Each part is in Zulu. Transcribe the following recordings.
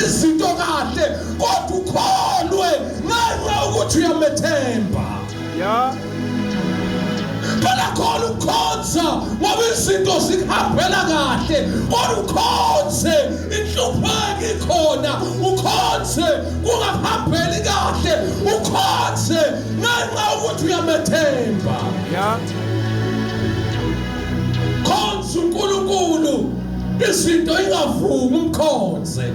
izinto kahle kodwa ukholwe ngenxa ukuthi uyamethemba. Yeah. Phela khona ukhonza ngoba izinto zikuhambela kahle kodwa ukhonze inhlupheko ikhona ukhonze kungakuhambeli kahle ukhonze ngenxa ukuthi uyamethemba. Yeah. Khonza uNkulunkulu izinto ingavumi umkhonze.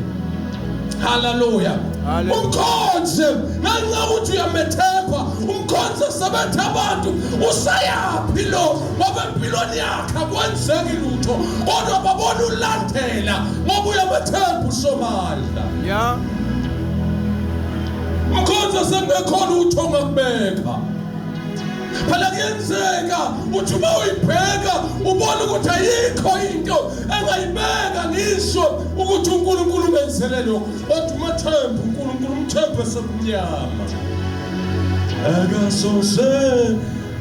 Hallelujah. Umkhonze ngenxa ukuthi uyamethemba umkhonze sebethe abantu usayaphi lo ngoba empilweni yakhe akwenzeki lutho kodwa babona ulandela ngoba uyamethemba uSomandla. Yeah. Umkhonze sengekhona uthonga kubeka. Phela kuyenzeka uthi uma uyibheka ubona ukuthi ayikho into engayibeka ngisho ukuthi uNkulunkulu ubenzele lokho kodwa umathemba uNkulunkulu umthembe sekumnyama. Akasoze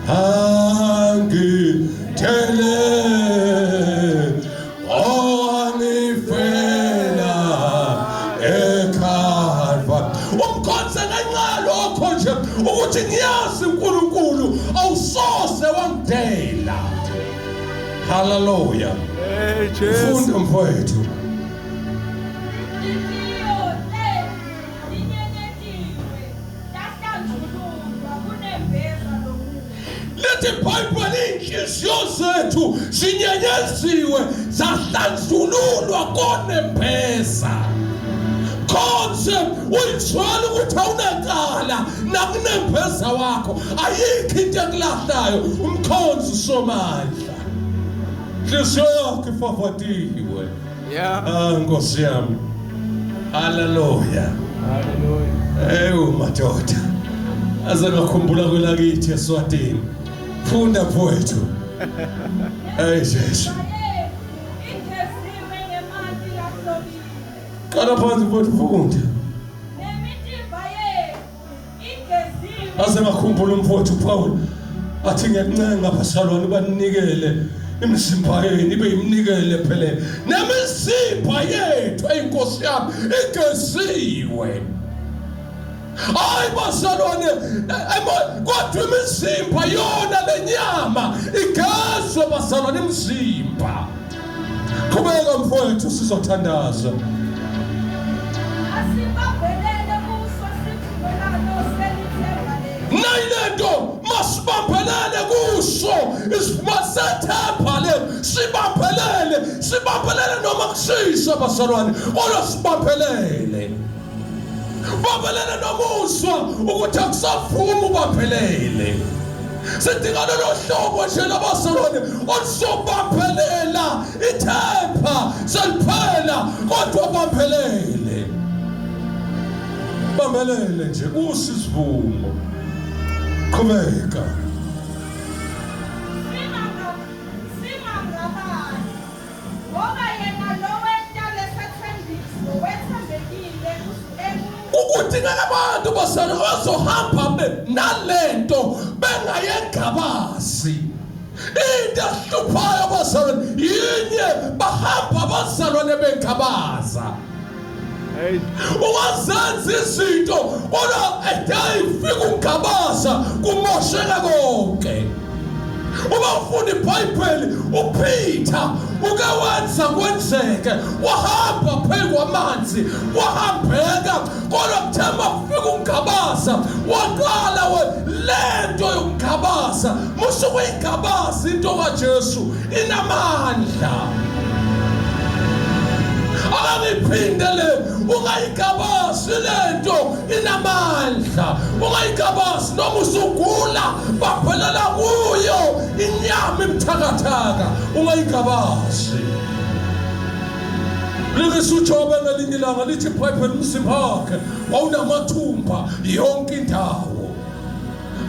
angithele owangifela eKhalva. Umkhonze ngenxa lokho nje ukuthi ngiyazi uNkulunkulu awusoze wangidela. Hallelujah. Hey Jesus. Funda mfowethu. Lethi iBhayibheli inhliziyo zethu zinyenyeziwe zahlanjululwa konembeza. Khonze uyithwala ukuthi awunakala nakunembeza wakho ayikho into ekulahlayo umkhonzi uSomandla. Inhliziyo yakho ifafatiwe. Yeah. Nkosi yami. Hallelujah. Hallelujah. Madoda. Aze ngakhumbula kwelakithi eSwatini. Funda mfowethu. Jesu. Qala phansi mfowethu funda. Aze ngakhumbula umfowethu Paul athi ngiyakuncenga abazalwane banikele imizimba yenu ibe imnikele phela nemizimba yethu eyinkosi yami igeziwe. Hayi bazalwane kodwa imizimba yona lenyama igezwe bazalwane imizimba. Qhubeka mfowethu sizothandaza. Nayilento masibambelele kuso isimasethemba le sibambelele noma kushisa bazalwane kodwa sibambelele. Babelele nomuswa ukuthi akusavuma ubambelele. Sidinga lolo hlobo nje labazalwane olusobambelela ithemba seliphela kodwa bambelele. Bambelele nje kusisivumo. Qhubeka. Ukudingeka abantu basana bazohamba nalento bengayengabazi. Into ehluphayo basana yinye bahamba abazalwane bengabaza. Ungazenza izinto kodwa edayifika ungabaza kumosheka konke. Uma ufunda iBhayibheli uPeter ukawenza kwenzeke wahamba phezu kwamanzi wahambeka kodwa kuthemba ufika ungabaza waqala lento yokungabaza musuku ingabaza into kaJesu inamandla. Angiphindele ungayikabazi lento inamandla ungayikabazi noma usugula baphelela kuyo inyama imthakathaka ungayikabazi. Likisujobe ngelinye ilanga lithi iBhayibheli umzimba wakhe wawunamathumba yonke indawo.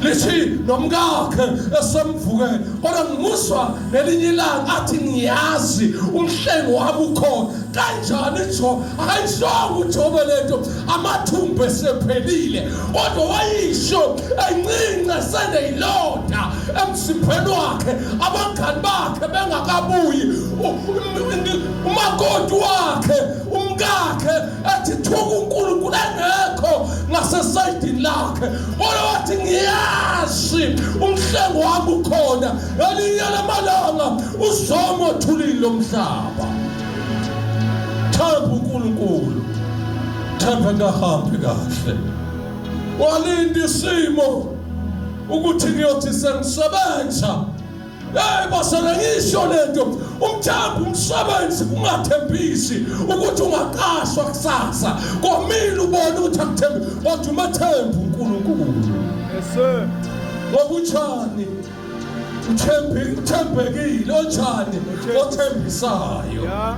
Lithi nomkakhe esemvukele kodwa ngimuzwa nelinye ilanga athi ngiyazi umhlengo wami ukhona kanjani njo ayizonge ujobe lento amathumba esephelile kodwa wayisho encince seneyilonda emsipheni wakhe abangani bakhe bengakabuyi umakoti wakhe umkakhe ethi kuthiwa uNkulunkulu engekho ngasesayidini lakhe kodwa wathi ngiyazi umhlengo wami ukhona elinye lamalanga uzomo othulile umhlaba. Themba uNkulunkulu, themba ngahambi kahle. Walinda isimo ukuthi ngiyothi sengisebenza. Basana ngisho lento umthembu umsebenzi kungathembisi ukuthi ungaqashwa kusasa. Komile ubone ukuthi akuthembi kodwa umathembu uNkulunkulu. Yes sir. Ngokuthani uthembekile onjani othembisayo. Yeah.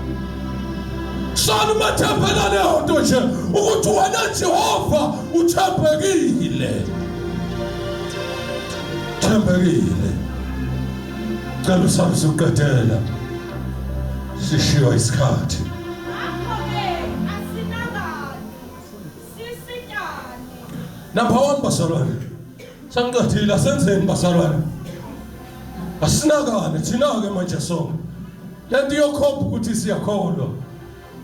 Sana umathembela leyo nto nje ukuthi wena Jehova uthembekile. Thembekile. Cela usazi ukuqedela sishiwa isikhathi. Number 1 basalwane. Sangiqedile asenzeni basalwane. Asinakane thina ke manje sonke. Lento yokhomba ukuthi siyakholwa.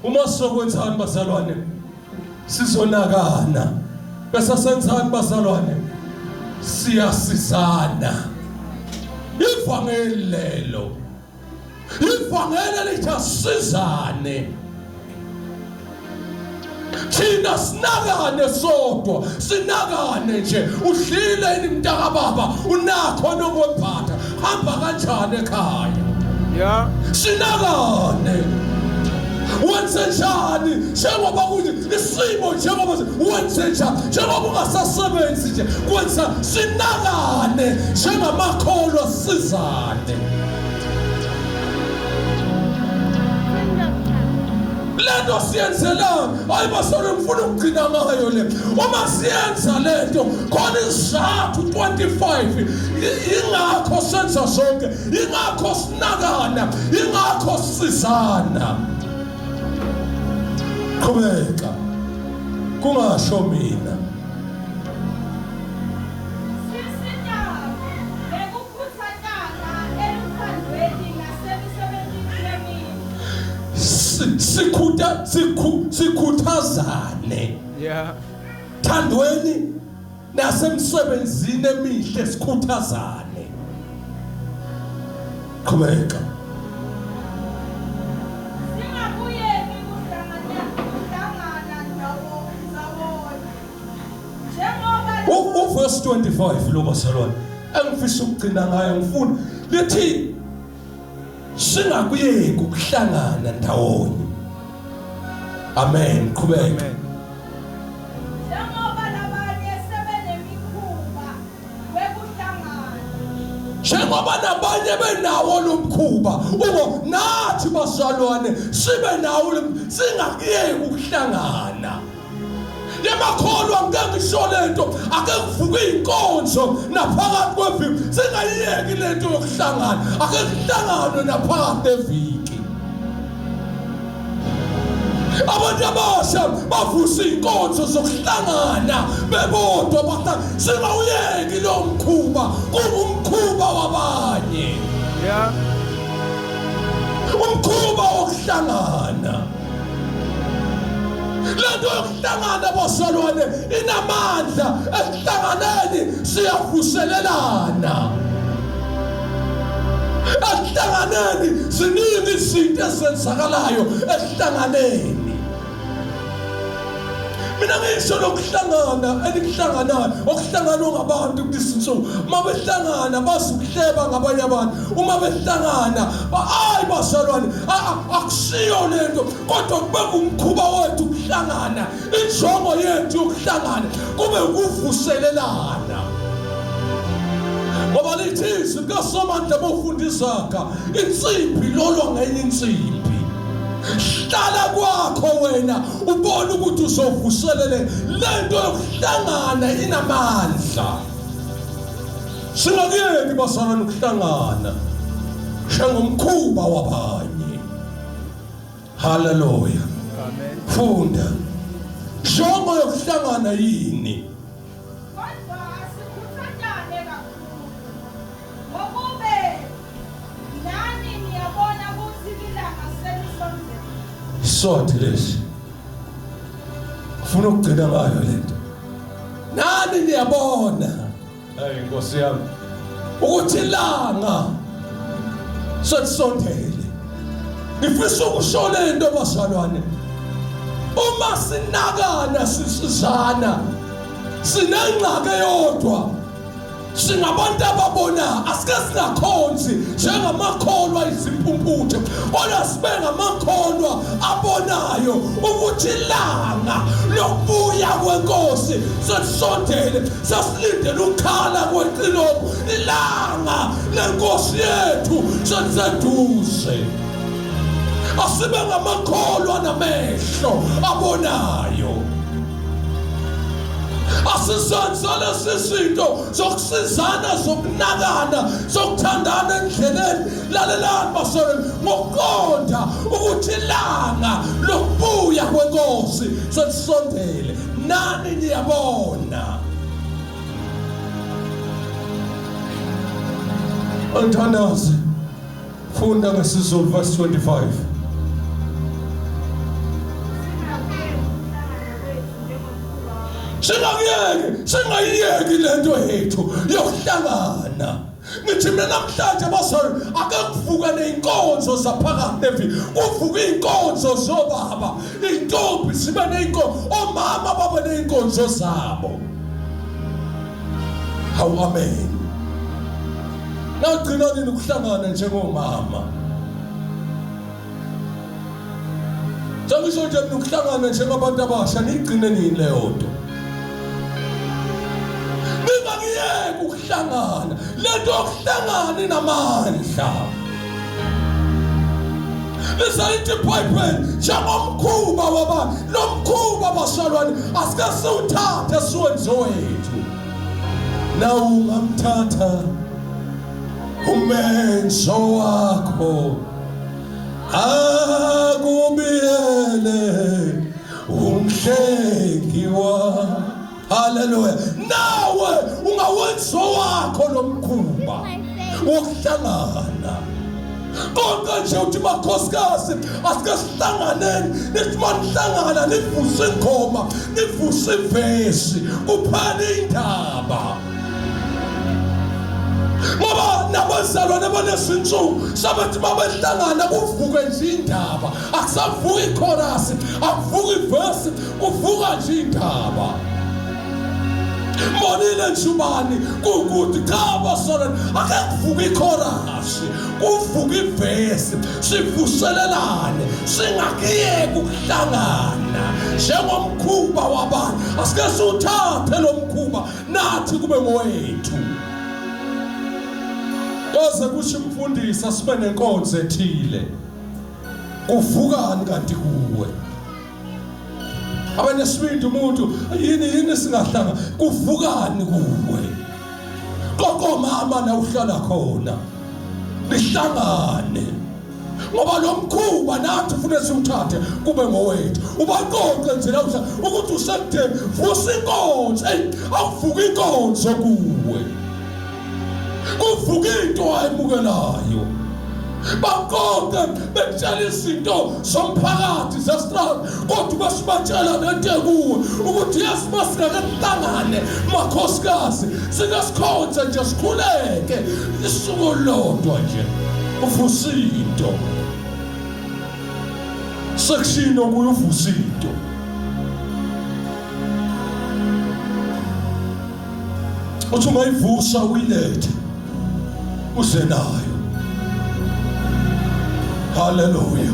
Uma sokwenzani basalwane? Sizonakana. Bese senzani basalwane? Siyasizana. Ivangeli lelo. Ivangeli lithi asizane. Thina sinakane sodwa, sinakane nje. Udlile ini mntaka baba, unakho nokwemphatha. Hamba kanjani ekhaya? Yeah. Sinakane. Wenze njani njengoba kuthi isimo njengoba wenze njani njengoba ungasasebenzi nje kwenza sinakane njengamakholwa sizane. Lento siyenzela hayi basolo ngifuna ukugcina ngayo le. Uma siyenza lento khona isizathu 25 ingakho senza sonke, ingakho sinakana, ingakho sizana. Qhubeka kungasho mina. Sikhuthazane. Yeah. Thandweni nasemsebenzini emihle sikhuthazane. Qhubeka. Verse 25 lo basalwane engifisa ukugcina ngayo ngifuna lithi singakuyeki ukuhlangana ndawonye. Amen. Qhubeka. Amen. Njengoba nabanye benawo lo mkhuba ubo nathi basalwane sibe nawo singakuyeki ukuhlangana. Yemakholwa ngeke ngisho lento ake kuvuke inkonzo naphakathi kweviki singayiyeki lento yokuhlangana ake kuhlanganwe naphakathi eviki. Abantu abasha bavusa inkonzo zokuhlangana bebodwa bathi singawuyeki lo mkhuba kuba umkhuba wabanye. Yeah. Umkhuba wokuhlangana. Lento yokuhlangana basalwane inamandla. Ekuhlanganeni siyavuselelana. Ekuhlanganeni ziningi izinto ezenzakalayo ekuhlanganeni. Mina ngisho lokuhlangana elikuhlanganayo okuhlanganwa ngabantu kulisinsuku mabehlangana basukuhleba ngabanye abantu uma behlangana hayi basalwane akusiyo lento kodwa kube umkhuba wethu ukuhlangana injongo yethu yokuhlangana kube ukuvuselelana. Ngoba lithi sikasomandla bofundisaka insimbi lolwa ngenye insimbi. Hlala kwakho wena ubone ukuthi uzovuselele lento yokuhlangana inamandla. Singakuyeki basalwane ukuhlangana njengomkhuba wabanye. Hallelujah. Amen. Funda njongo yokuhlangana yini? Sothi lesi Funa ukugcina ngayo lento. Nani niyabona? Hayi Nkosi yami. Ukuthi ilanga selisondele. Ngifisa ukusho lento bazalwane. Uma sinakana sisizana sinengxaki eyodwa. Singabantu ababona asike singakhonzi njengamakholwa izimpumputhe kodwa sibe ngamakholwa abonayo ukuthi ilanga lokubuya kwenkosi selisondele sasilindele ukukhala kweqiloko ilanga lenkosi yethu seliseduze asibe ngamakholwa namehlo abonayo asizenzele sizinto zokusizana zokunakana zokuthandana endleleni lalelani basore ngokuqonda ukuthi ilanga lokubuya kwenkosi selisondele nani niyabona Antanazi funda ngesizulu verse 25 Singayiyeki lento yethu yokuhlangana. Ngithi mina namhlanje abasore ake kuvuka neinkonzo zaphakathi evi. Kuvuka inkonzo zobaba, intombi sibe neinkonzo, omama babe neinkonzo zabo. Hawu amen. Nagcina nini ukuhlangana njengomama? Ngisho nje ukuhlangana njengabantu abasha nigcine nini leyo nto. Ukuhlangana lento yokuhlangana inamandla lisayithi iBhayibheli njengomkhuba wabani lo mkhuba basalwane asike siwuthathe siwenze wethu nawe ungamthatha umenzo wakho akubiyele umhlengi wakho Hallelujah. Nawe ungawenza wakho lomkhuba wokuhlangana. Konke nje uthi makhosikazi asike sihlanganeni nithi manihlangana nivuse ingoma nivuse ivesi kuphela indaba. Ngoba nabazalwane banezinsuku sabathi babehlangana kuvuke nje indaba akusavuki ichorus akuvuki ivesi kuvuka nje indaba. Monile njubani kukuthi cha basona akakuvuka ichorus kuvuka ivesi sivuselelane singakiyeki ukuhlangana njengomkhuba wabani asike siwuthathe lo mkhuba nathi kube ngowethu Yaze kusho umfundisi sibe nenkonzo ethile kuvukani kanti kuwe Abanye sibindi umuntu yini singahlanga kuvukani kuwe Koko mama na uhlala khona lihlangane ngoba lo mkhuba nathi ufune siwuthathe kube ngowethu ubaqoqe nje la ukuthi usekutheni vusa inkonzo awuvuka inkonzo kuwe kuvuka into ayimukelayo Bakonke betshela izinto zomphakathi zestrand kodwa basibatshela lento kuwe ukuthi yasimasingakahlangane makhosikazi singasikhonze nje sikhuleke isuku lodwa nje uvusa into sekshino kuyo uvusa into uthi ungayivusa uyilethe uze nayo Hallelujah.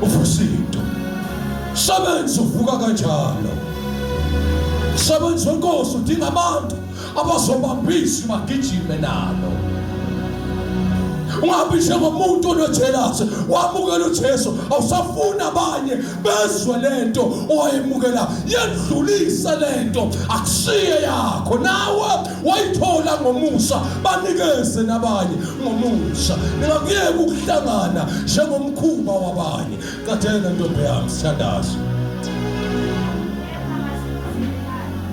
Uvusinto. Sebenza uvuka kanjalo. Sebenza wenkosi udinga abantu abazobambisa bagijime nalo. Ungabi njengomuntu onojealous wamukela uJesu awusafuna abanye bezwe lento owayemukela yedlulisa lento akusiye yakho nawe wayithola ngomusa banikeze nabanye ngomusa ningakuyeka ukuhlangana njengomkhuba wabanye kathena ntombi yami sithandazo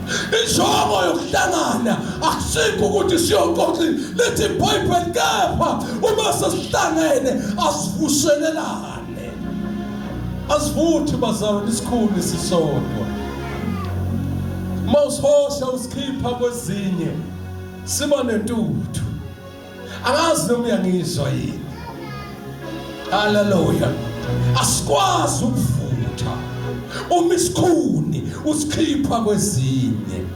Injongo yokuhlangana asikho ukuthi siyoxoxa lethi iBhayibheli kepha uma sesihlangene asivuselelane asivuthi bazalwane isikhulu sisodwa mawusihosha usikhipha kwezinye siba nentuthu angazi noma uyangizwa yini haleluya asikwazi ukuvutha uma isikhuni usikhipha kwezinye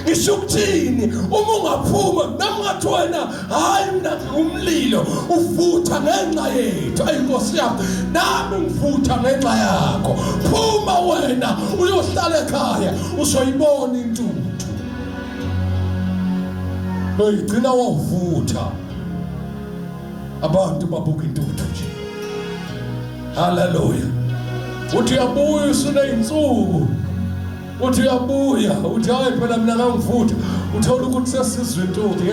ngisho ukuthini uma ungaphuma nangathi wena hayi mina umlilo uvutha ngenxa yethu ayinkosi yami nami ngivutha ngenxa yakho phuma wena uyohlala ekhaya uzoyibona intuthu uyigcina wavutha abantu babuka intuthu nje haleluya uthi uyabuya usuneyinsuku uthi uyabuya uthi hayi phela mina ngangivutha uthola ukuthi sesizwe intuthu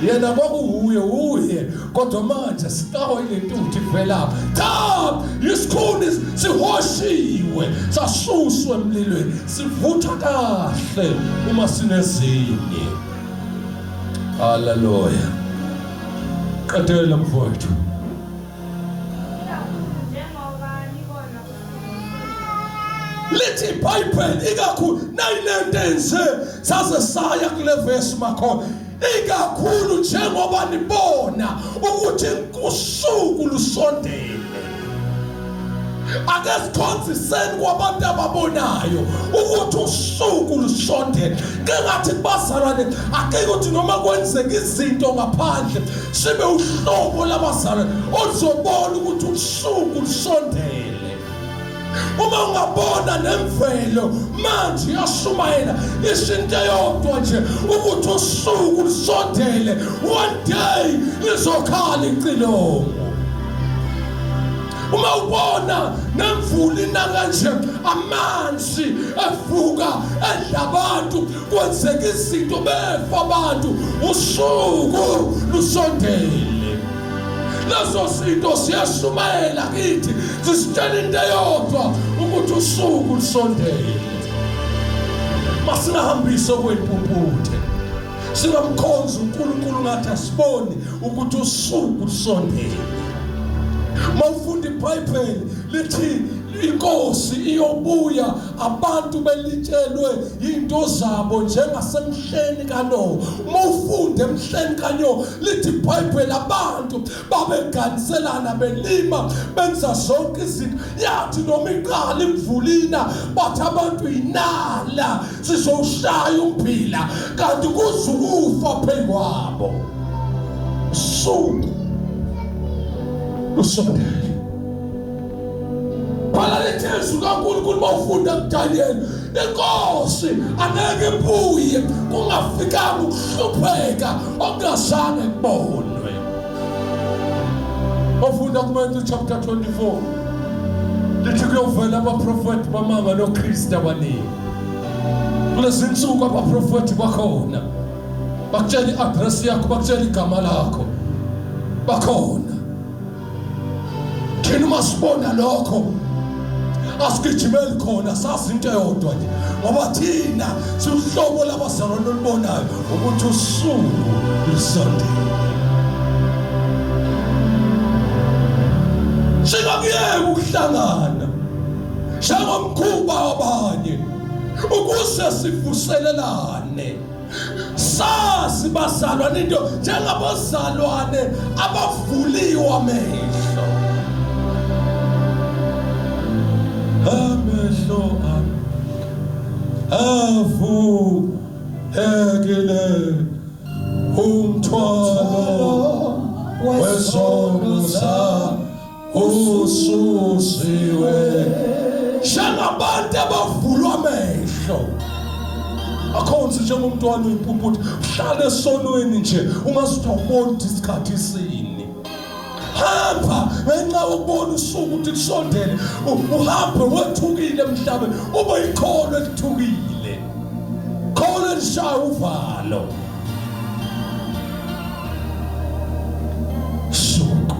yena kwakuuye kodwa manje sitawa ile ntuthu ivela cha isikhuni sihoshiwe sasuswe emlilweni sivutha kahle uma sinezinye haleluya qedela mfowethu lithi iBhayibheli ikakhulu nayinentenze saze saya kule verse makhona ikakhulu njengoba nibona ukuthi usuku lusondele ake sikhonziseni kwabantu ababonayo ukuthi usuku lusondele kengathi kubazalwane ake ukuthi noma kwenzeka izinto ngaphandle sibe uhlobo labazalwane oluzobona ukuthi usuku lusondele uma ungabona nemvelo manje yashumayela isinto eyodwa nje ukuthi usuku lusondele one day lizokhala icilongo uma ubona nemvula ina kanje amanzi efuka edlabantu kwenzeka izinto befa abantu usuku lusondele lezo zinto siyashumayela kithi sisitshela into eyodwa ukuthi usuku lusondele masingahambisa kwempumputhe singamkhonza uNkulunkulu ngathi asiboni ukuthi usuku lusondele mawufunda iBhayibheli lithi inkosi iyobuya abantu belitshelwe into zabo njengasemhleni kaNoah mawufunda emhleni kaNoah lithi iBhayibheli abantu babeganiselana belima benza zonke izinto yathi noma iqala imvulina bathi abantu inala sizoshaya umphila kanti kuzukufa phezu kwabo usuku lusondele Phala lethezwe kaNkulunkulu mawufunda kuDaniel inkosi angeke ibuye kungafikanga ukuhlupheka okungazange kubonwe Mawufunda kuMatthew chapter 24 lithi kuyovela abaprofeti bamanga noKristu abaningi kulezi insuku abaprofeti bakhona bakutshela i-address yakho bakutshela igama lakho bakhona thina masibona lokho asigijimeli khona sazi into eyodwa nje ngoba thina siuhlobo labazalwane olubonayo ukuthi usuku lusondele singakuyeka ukuhlangana njengomkhuba wabanye ukuze sivuselelane sazi bazalwane into njengabazalwane abavuliwe amehlo amehlo avulekile umthwalo wesono sami ususiwe njengabantu abavulwa amehlo akhonzi njengomntwana oyimpumputhe uhlala esonweni nje ungazithola isikhathi sini hamba ngenxa ukubona usuku ukuthi lisondele uhambe wethukile emhlabeni ube yikholo elithukile kholo elishaya uvalo usuku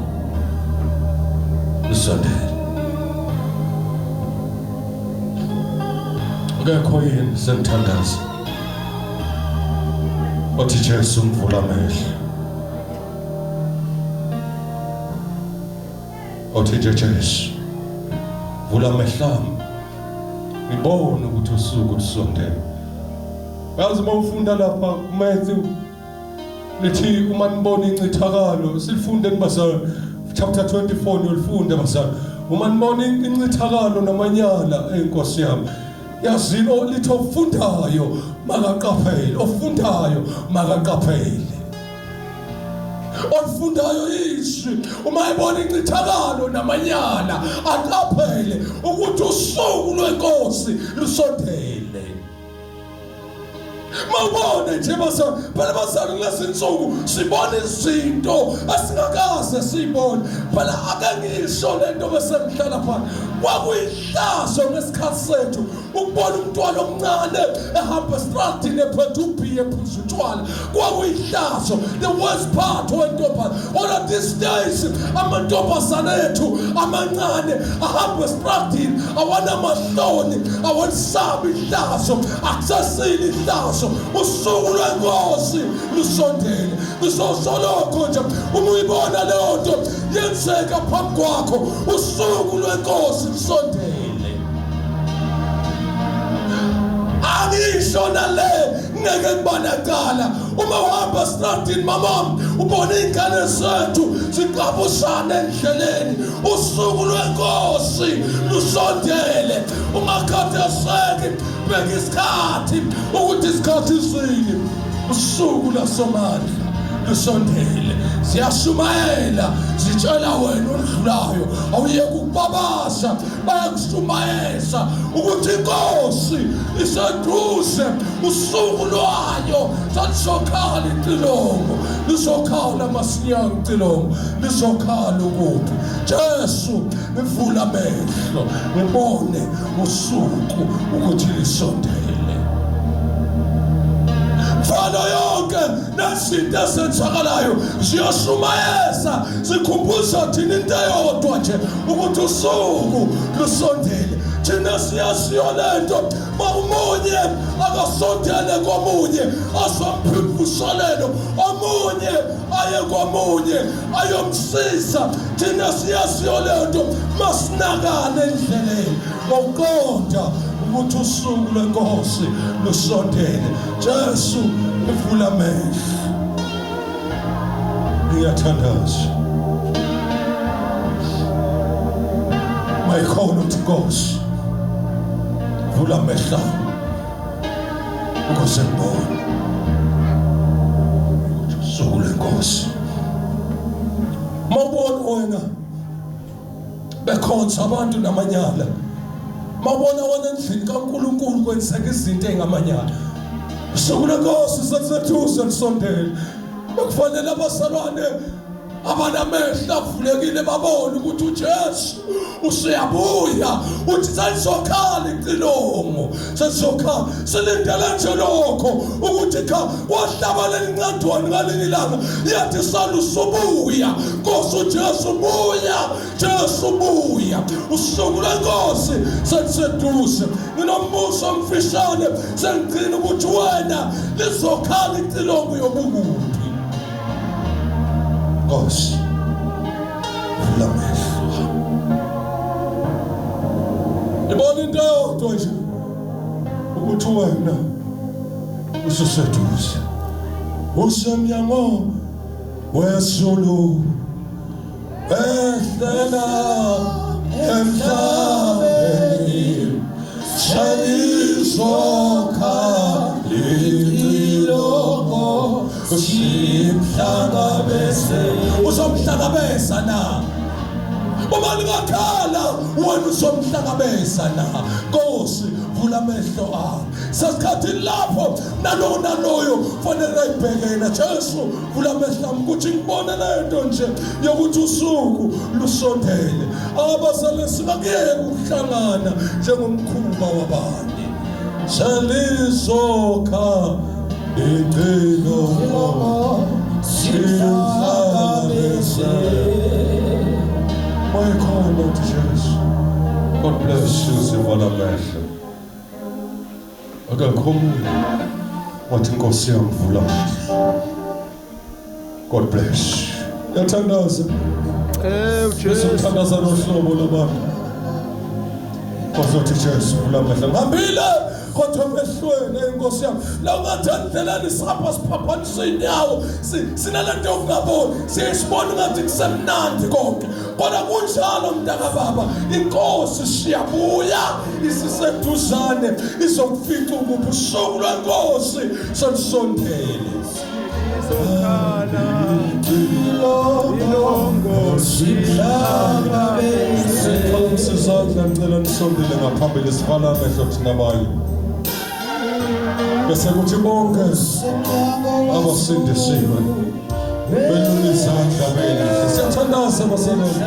lisondele akekho yini senthandaza othi Jesu umvula amehlo othi Jesu vula mehlami ngibone ukuthi usuku lusondele. Yazi mawufunda lapha kuMatthew lithi uma nibona incithakalo silifunde kubazali chapter 24 yolifunda bazali uma nibona incithakalo namanyala enkosi yami yazini lithi ofundayo makaqaphele ofundayo makaqaphele ofundayo izwi uma ebona incithakalo namanyala aqaphele ukuthi usuku lwenkosi lusondele. Mawubone nje basana phela basana kulezinsuku sibona izinto asingakaze sibone phela akangisho lento besemhlala phana kwakuyihlazo ngesikhathi sethu ukubona umntwana omncane ehamba stratini ephethe ubhiye ephuza utshwala kwakuyihlazo. The worst part wentombazana all of these days amantombazana ethu amancane ahamba stratini awanamahloni awasabi ihlazo akusasili ihlazo. Usuku lwenkosi lusondele lizosoloko nje uma uyibona leyo nto yenzeka phambi kwakho usuku lwenkosi lusondele. Angisho nale ngeke ngibonakala uma uhamba stratini mamam ubona ingane zethu ziqabushana endleleni usuku lwenkosi lusondele. Ungakhathazeki bheka isikhathi ukuthi isikhathi sini usuku lasomandla lusondele. Ziyashumayela zitshela wena odlulayo awuyeke ukubabasha bayakushumayeza ukuthi inkosi iseduze usuku lwayo salisokhala icilongo lisokhala masinyane icilongo lisokhala ukuphi. Jesu ngivula amehlo ngibone usuku ukuthi lisondele. Mfana yonke nezinto ezenzakalayo ziyashumayeza zikhumbuza thina into eyodwa nje ukuthi usuku lusondele. Thina siyaziyo lento omunye akasondele komunye azomphimbushalelo omunye aye komunye ayomsiza. Thina siyaziyo lento masinakane endleleni ngokuqonda ukuthi usuku lwenkosi lusondele. Jesu ivula amehlo ngiyathandaza mayikhona ukuthi Nkosi vula amehlo ukuze ngibone usuku lwenkosi. Mawubona wena bekhonza abantu namanyala mawubona wena endlini kaNkulunkulu kwenzeka izinto engamanyala usuku lwenkosi sesethuze lisondele. Bekufanele abasalwane abanamehlo avulekile babone ukuthi uJesu usiyabuya uthi salizokhala icilongo salizokhala silindele nje lokho ukuthi cha wahlabalela incandwane ngaleli langa yathi salusubuya Nkosi uJesu buya Jesu buya usuku lwenkosi seliseduze. Nginombuso omfishane sengicina ukuthi wena lizokhala icilongo yobukuphi. Nkosi vula amehlo ibona into eyodwa nje ukuthi wena ususeduze usemnyango wezulu ehlela emhlabeni salizokhala icilongo simhlangabeze. Uzomhlangabeza na uma lingakhala wena uzomhlangabeza na. Nkosi vula amehlo ami sesikhathini lapho naloyo fanele ayibheke yena. Jesu vula amehlo ami ukuthi ngibone lento nje yokuthi usuku lusondele. Abasale singakuyeka ukuhlangana njengomkhuba wabanye salizokhala icilongo simhlangabeze. Mayikhona Lord Jesus. God bless you sivala amehlo. Akekho umuntu wathi Nkosi yami vula amehlo. God bless you. Yathandaza. Jesu Uthandaza nohlobo labantu Kozothi Jesu ulamehla ngihambile kodwa emehlweni enkosi yami la ungathandlela isapha siphaphanisa inyawo sinalento yokungaboni siyisibona ngathi kusemnandi konke kodwa kunjalo mntaka baba inkosi siyabuya isiseduzane izokufica ukuphi usuku lwenkosi solisondele sizandla ngicela nisondele ngaphambili sivala amehlo thina bayo bese kuthi bonke abasindisiwe belule izandla belihle siyathandaza basebenzi